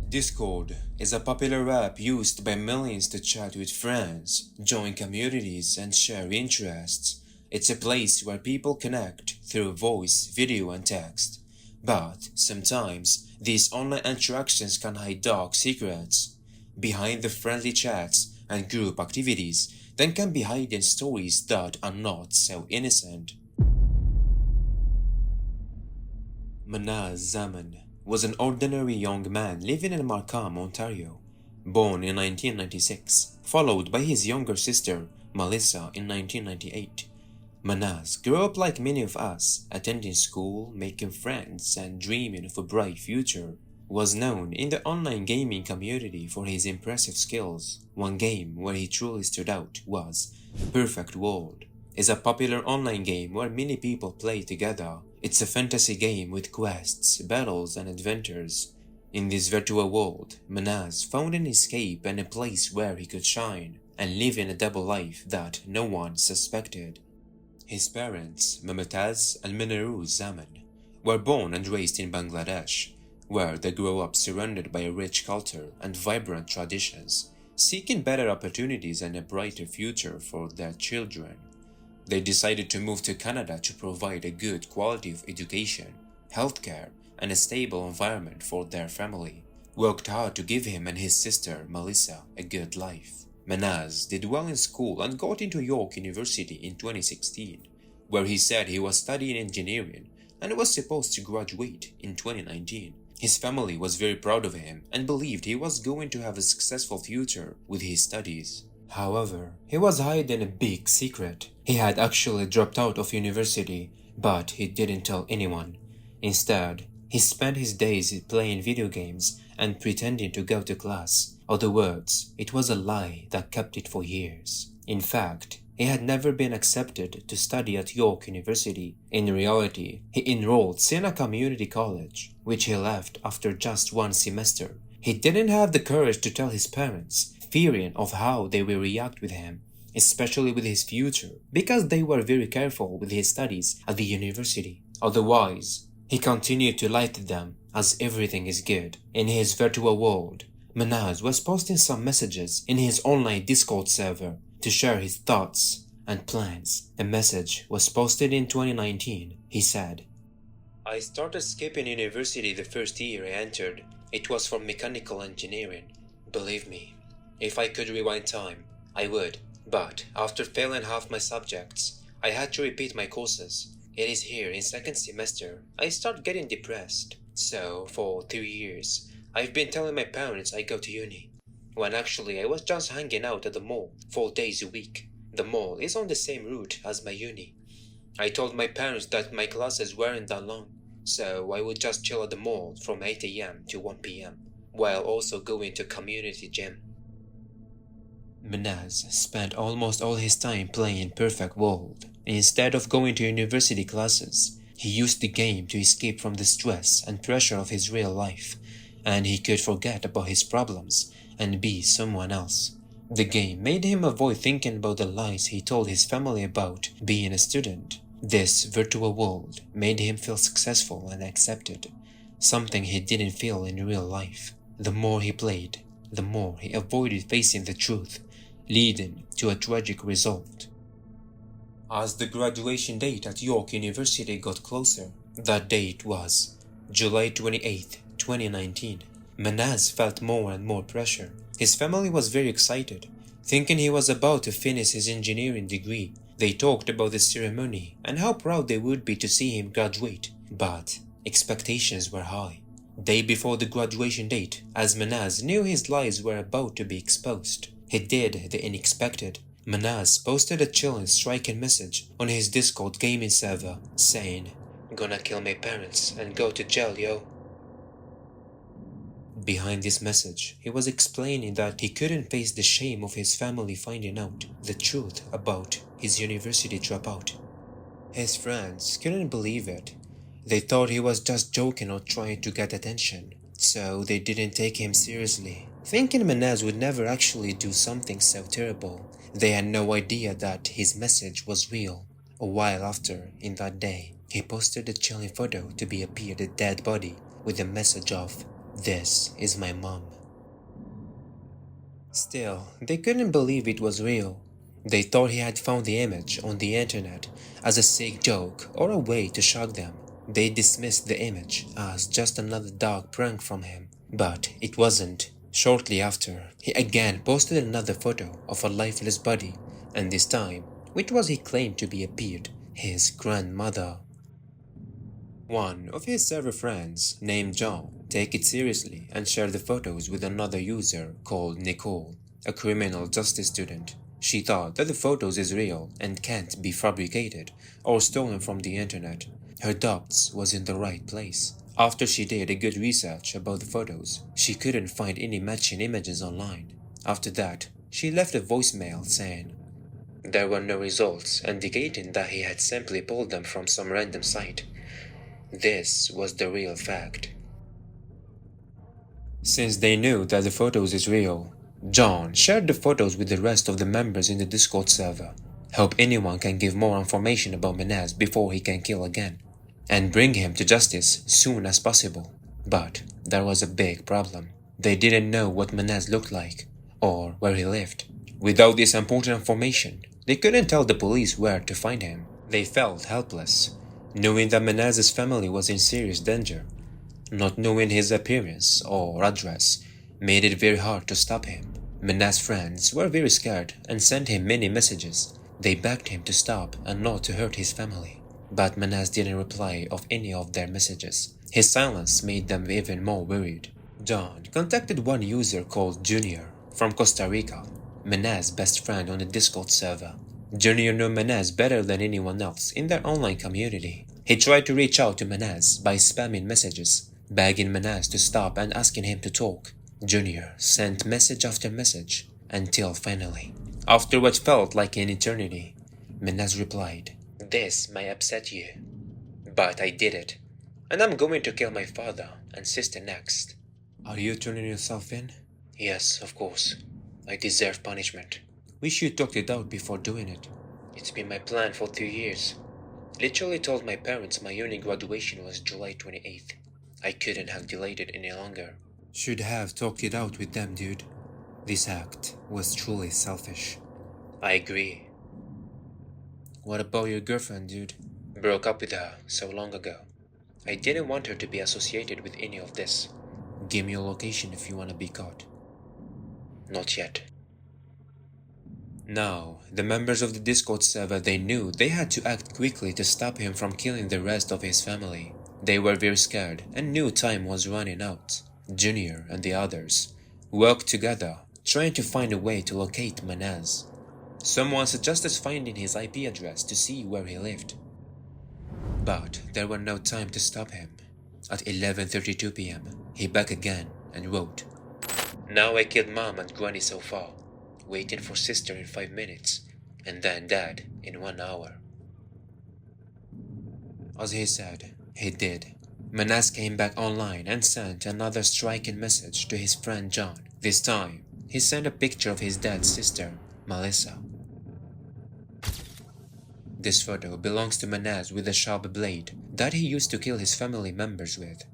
Discord is a popular app used by millions to chat with friends, join communities, and share interests. It's a place where people connect through voice, video, and text. But sometimes these online interactions can hide dark secrets. Behind the friendly chats and group activities, then can be hidden stories that are not so innocent. Manaz Zaman was an ordinary young man living in Markham, Ontario, born in 1996, followed by his younger sister, Melissa, in 1998. Manaz grew up like many of us, attending school, making friends, and dreaming of a bright future. Was known in the online gaming community for his impressive skills. One game where he truly stood out was Perfect World. Is a popular online game where many people play together. It's a fantasy game with quests, battles, and adventures. In this virtual world, Manaz found an escape and a place where he could shine and live in a double life that no one suspected. His parents, Mumtaz and Minaruz Zaman, were born and raised in Bangladesh, where they grew up surrounded by a rich culture and vibrant traditions, seeking better opportunities and a brighter future for their children. They decided to move to Canada to provide a good quality of education, healthcare, and a stable environment for their family. Worked hard to give him and his sister, Melissa, a good life. Manaz did well in school and got into York University in 2016, where he said he was studying engineering and was supposed to graduate in 2019. His family was very proud of him and believed he was going to have a successful future with his studies. However, he was hiding a big secret. He had actually dropped out of university, but he didn't tell anyone. Instead, he spent his days playing video games and pretending to go to class. Other words, it was a lie that kept it for years. In fact, he had never been accepted to study at York University. In reality, he enrolled in a community college, which he left after just one semester. He didn't have the courage to tell his parents, fearing of how they will react with him, especially with his future, because they were very careful with his studies at the university. Otherwise, he continued to lie to them as everything is good. In his virtual world, Manaz was posting some messages in his online Discord server to share his thoughts and plans. A message was posted in 2019. He said, "I started skipping university the first year I entered. It was for mechanical engineering. Believe me, if I could rewind time, I would. But after failing half my subjects, I had to repeat my courses. It is here in second semester I start getting depressed. So for 3 years, I've been telling my parents I go to uni, when actually I was just hanging out at the mall 4 days a week. The mall is on the same route as my uni. I told my parents that my classes weren't that long, so I would just chill at the mall from 8 a.m. to 1 p.m., while also going to community gym." Manaz spent almost all his time playing Perfect World. Instead of going to university classes, he used the game to escape from the stress and pressure of his real life, and he could forget about his problems and be someone else. The game made him avoid thinking about the lies he told his family about being a student. This virtual world made him feel successful and accepted, something he didn't feel in real life. The more he played, the more he avoided facing the truth, leading to a tragic result. As the graduation date at York University got closer, that date was July 28, 2019. Manaz felt more and more pressure. His family was very excited, thinking he was about to finish his engineering degree. They talked about the ceremony and how proud they would be to see him graduate, but expectations were high. Day before the graduation date, as Manaz knew his lies were about to be exposed, he did the unexpected. Manaz posted a chill and striking message on his Discord gaming server saying, "Gonna kill my parents and go to jail, yo." Behind this message, he was explaining that he couldn't face the shame of his family finding out the truth about his university dropout. His friends couldn't believe it. They thought he was just joking or trying to get attention, so they didn't take him seriously. Thinking Manaz would never actually do something so terrible, they had no idea that his message was real. A while after, in that day, he posted a chilling photo to be appeared a dead body with a message of, "This is my mom." Still, they couldn't believe it was real. They thought he had found the image on the internet as a sick joke or a way to shock them. They dismissed the image as just another dog prank from him. But it wasn't. Shortly after, he again posted another photo of a lifeless body, and this time, which was he claimed to be appeared, his grandmother. One of his server friends, named John, take it seriously and share the photos with another user called Nicole, a criminal justice student. She thought that the photos is real and can't be fabricated or stolen from the internet. Her doubts was in the right place. After she did a good research about the photos, she couldn't find any matching images online. After that, she left a voicemail saying there were no results indicating that he had simply pulled them from some random site. This was the real fact. Since they knew that the photos is real, John shared the photos with the rest of the members in the Discord server. Hope anyone can give more information about Menaz before he can kill again, and bring him to justice soon as possible. But there was a big problem. They didn't know what Menaz looked like, or where he lived. Without this important information, they couldn't tell the police where to find him. They felt helpless, knowing that Menaz's family was in serious danger. Not knowing his appearance or address made it very hard to stop him. Menaz's friends were very scared and sent him many messages. They begged him to stop and not to hurt his family. But Menaz didn't reply of any of their messages. His silence made them even more worried. John contacted one user called Junior from Costa Rica, Menaz's best friend on the Discord server. Junior knew Menaz better than anyone else in their online community. He tried to reach out to Menaz by spamming messages, begging Menaz to stop and asking him to talk. Junior sent message after message until finally, after what felt like an eternity, Menaz replied, "This may upset you, but I did it, and I'm going to kill my father and sister next." "Are you turning yourself in?" "Yes, of course. I deserve punishment. Wish you talked it out before doing it. It's been my plan for 2 years. Literally told my parents my uni graduation was July 28th. I couldn't have delayed it any longer." "Should have talked it out with them, dude. This act was truly selfish." "I agree." "What about your girlfriend, dude?" "Broke up with her so long ago. I didn't want her to be associated with any of this." "Give me your location if you want to be caught." "Not yet." Now, the members of the Discord server, they knew they had to act quickly to stop him from killing the rest of his family. They were very scared and knew time was running out. Junior and the others worked together, trying to find a way to locate Menaz. Someone suggested finding his IP address to see where he lived. But there was no time to stop him. At 11:32 p.m., he back again and wrote, "Now I killed mom and granny so far. Waiting for sister in 5 minutes, and then dad in 1 hour." As he said, he did. Menaz came back online and sent another striking message to his friend John. This time, he sent a picture of his dead sister, Melissa. This photo belongs to Menaz with a sharp blade that he used to kill his family members with.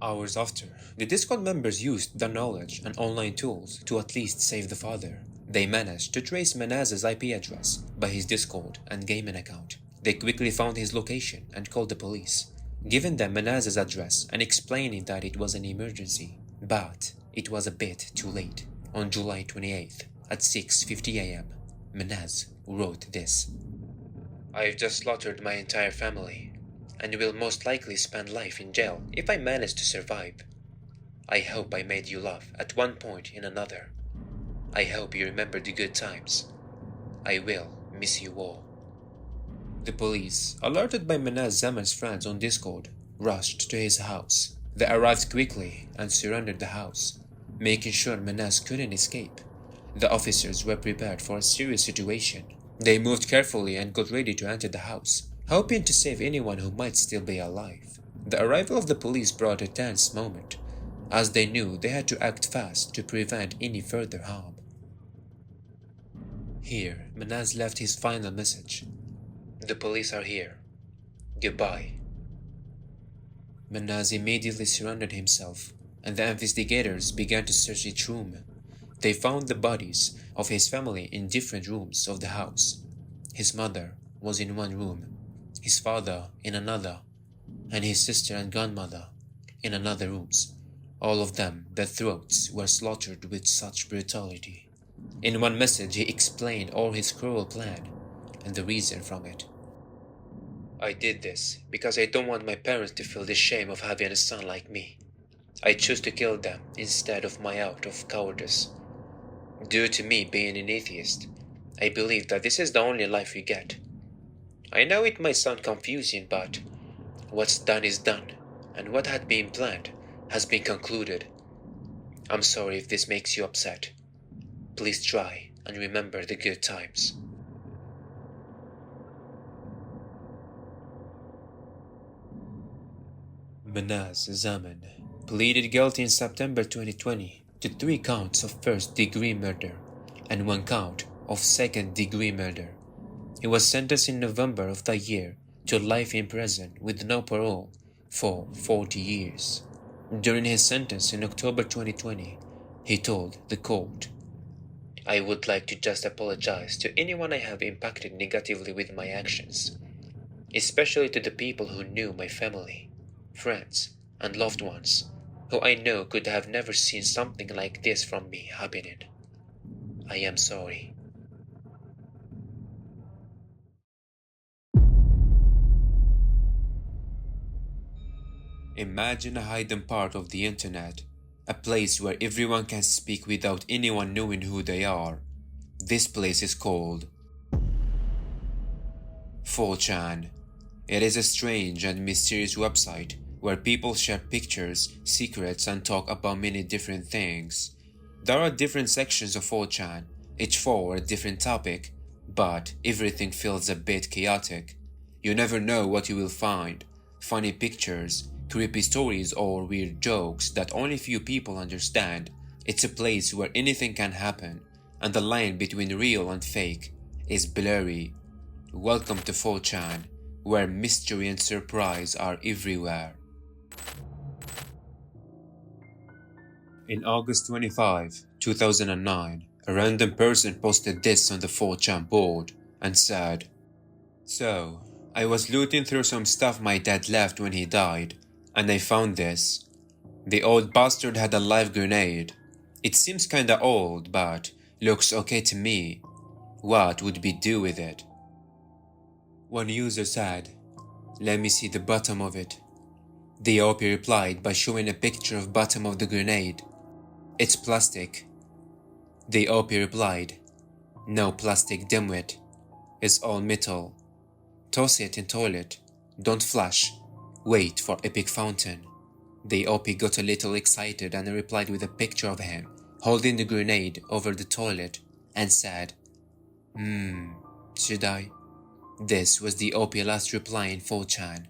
Hours after, the Discord members used their knowledge and online tools to at least save the father. They managed to trace Menaz's IP address by his Discord and gaming account. They quickly found his location and called the police, giving them Menaz's address and explaining that it was an emergency. But it was a bit too late. On July 28th, at 6:50 a.m., Menaz wrote this: "I've just slaughtered my entire family, and will most likely spend life in jail if I manage to survive. I hope I made you laugh at one point in another. I hope you remember the good times. I will miss you all." The police, alerted by Menaz Zaman's friends on Discord, rushed to his house. They arrived quickly and surrounded the house, making sure Menaz couldn't escape. The officers were prepared for a serious situation. They moved carefully and got ready to enter the house, hoping to save anyone who might still be alive. The arrival of the police brought a tense moment, as they knew they had to act fast to prevent any further harm. Here, Menaz left his final message: "The police are here. Goodbye." Menaz immediately surrendered himself and the investigators began to search each room. They found the bodies of his family in different rooms of the house. His mother was in one room, his father in another, and his sister and grandmother in another rooms. All of them, their throats were slaughtered with such brutality. In one message he explained all his cruel plan and the reason from it. I did this because I don't want my parents to feel the shame of having a son like me. I chose to kill them instead of my act of cowardice. Due to me being an atheist, I believe that this is the only life we get. I know it might sound confusing, but what's done is done, and what had been planned has been concluded. I'm sorry if this makes you upset. Please try and remember the good times. Manaz Zaman pleaded guilty in September 2020 to 3 counts of first-degree murder and 1 count of second-degree murder. He was sentenced in November of that year to life in prison with no parole for 40 years. During his sentence in October 2020, he told the court, I would like to just apologize to anyone I have impacted negatively with my actions, especially to the people who knew my family, friends, and loved ones, who I know could have never seen something like this from me happening. I am sorry. Imagine a hidden part of the internet, a place where everyone can speak without anyone knowing who they are. This place is called 4chan. It is a strange and mysterious website where people share pictures, secrets, and talk about many different things. There are different sections of 4chan, each for a different topic, but everything feels a bit chaotic. You never know what you will find. Funny pictures, creepy stories, or weird jokes that only few people understand. It's a place where anything can happen, and the line between real and fake is blurry. Welcome to 4chan, where mystery and surprise are everywhere. In August 25, 2009, a random person posted this on the 4chan board and said, So, I was looting through some stuff my dad left when he died, and I found this. The old bastard had a live grenade. It seems kinda old, but looks okay to me. What would we do with it? One user said, Let me see the bottom of it. The OP replied by showing a picture of bottom of the grenade. It's plastic. The OP replied, No plastic, dimwit. It's all metal. Toss it in toilet. Don't flush. Wait for epic fountain. The OP got a little excited and replied with a picture of him holding the grenade over the toilet and said, should I? This was the OP last reply in 4chan.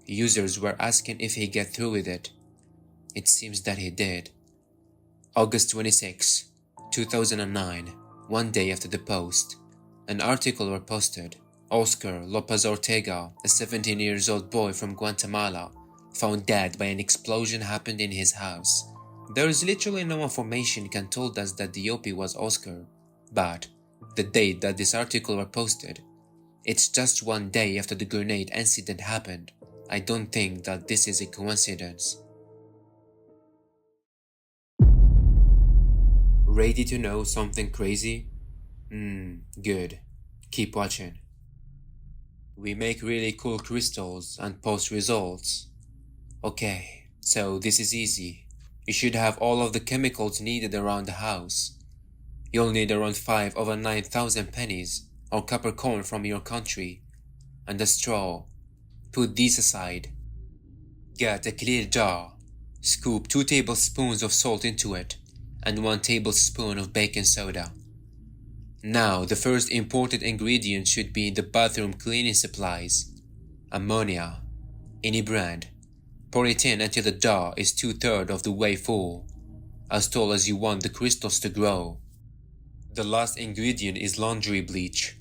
Users were asking if he get through with it. It seems that he did. August 26, 2009, one day after the post, an article was posted. Oscar Lopez Ortega, a 17-year-old boy from Guatemala, found dead by an explosion happened in his house. There is literally no information can told us that the OP was Oscar, but the date that this article was posted, it's just one day after the grenade incident happened. I don't think that this is a coincidence. Ready to know something crazy? Good. Keep watching. We make really cool crystals and post results. Okay, so this is easy. You should have all of the chemicals needed around the house. You'll need around 5 over 9,000 pennies or copper coin from your country, and a straw. Put these aside. Get a clear jar. Scoop 2 tablespoons of salt into it and 1 tablespoon of baking soda. Now, the first important ingredient should be in the bathroom cleaning supplies. Ammonia. Any brand. Pour it in until the jar is 2/3 of the way full, as tall as you want the crystals to grow. The last ingredient is laundry bleach.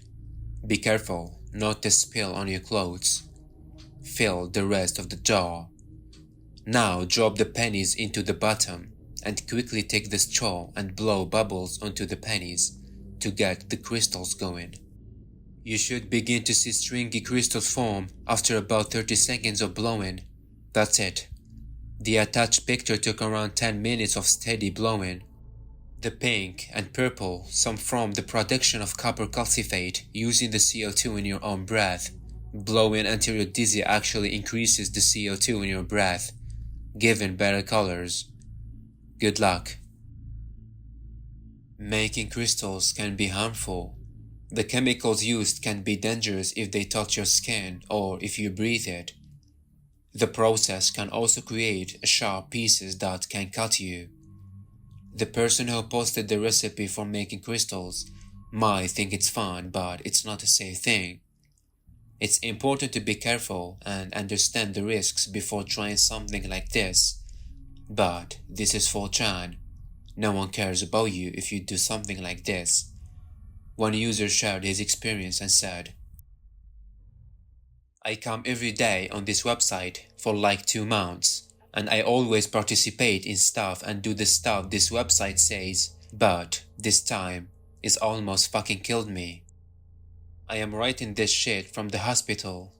Be careful not to spill on your clothes. Fill the rest of the jar. Now drop the pennies into the bottom and quickly take the straw and blow bubbles onto the pennies to get the crystals going. You should begin to see stringy crystals form after about 30 seconds of blowing. That's it. The attached picture took around 10 minutes of steady blowing. The pink and purple, some from the production of copper calcifate using the CO2 in your own breath. Blowing until you're dizzy actually increases the CO2 in your breath, giving better colors. Good luck. Making crystals can be harmful. The chemicals used can be dangerous if they touch your skin or if you breathe it. The process can also create sharp pieces that can cut you. The person who posted the recipe for making crystals might think it's fun, but it's not a safe thing. It's important to be careful and understand the risks before trying something like this. But this is 4chan. No one cares about you if you do something like this. One user shared his experience and said, I come every day on this website for like 2 months. And I always participate in stuff and do the stuff this website says, but this time it's almost fucking killed me. I am writing this shit from the hospital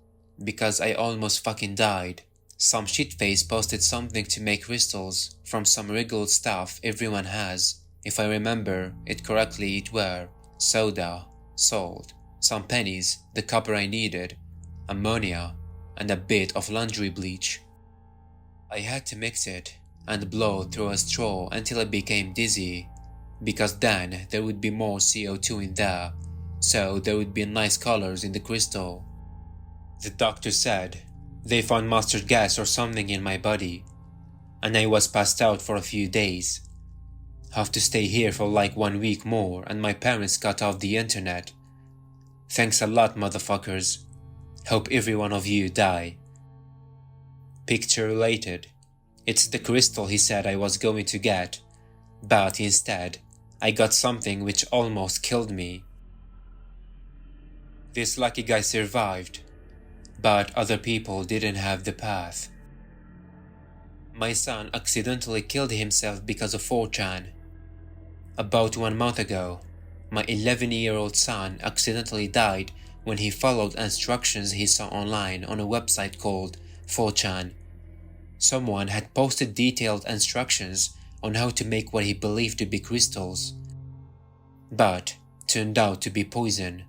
because I almost fucking died. Some shitface posted something to make crystals from some regular stuff everyone has. If I remember it correctly, it were soda, salt, some pennies, the copper I needed, ammonia, and a bit of laundry bleach. I had to mix it and blow through a straw until I became dizzy, because then there would be more CO2 in there, so there would be nice colors in the crystal. The doctor said they found mustard gas or something in my body, and I was passed out for a few days. Have to stay here for like 1 week more, and my parents cut off the internet. Thanks a lot, motherfuckers. Hope every one of you die. Picture related. It's the crystal he said I was going to get, but instead I got something which almost killed me. This lucky guy survived, but other people didn't have the path. My son accidentally killed himself because of 4chan. About 1 month ago, my 11-year-old son accidentally died when he followed instructions he saw online on a website called 4chan. Someone had posted detailed instructions on how to make what he believed to be crystals, but turned out to be poison.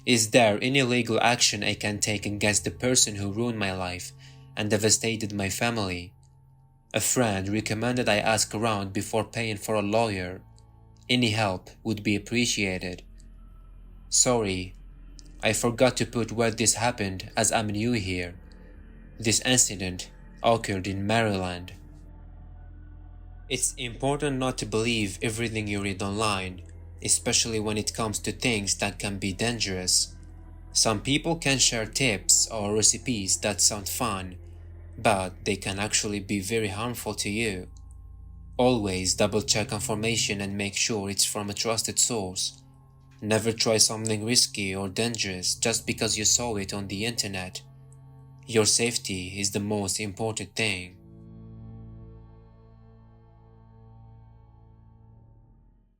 Is there any legal action I can take against the person who ruined my life and devastated my family? A friend recommended I ask around before paying for a lawyer. Any help would be appreciated. Sorry, I forgot to put where this happened as I'm new here. This incident occurred in Maryland. It's important not to believe everything you read online, especially when it comes to things that can be dangerous. Some people can share tips or recipes that sound fun, but they can actually be very harmful to you. Always double check information and make sure it's from a trusted source. Never try something risky or dangerous just because you saw it on the internet. Your safety is the most important thing.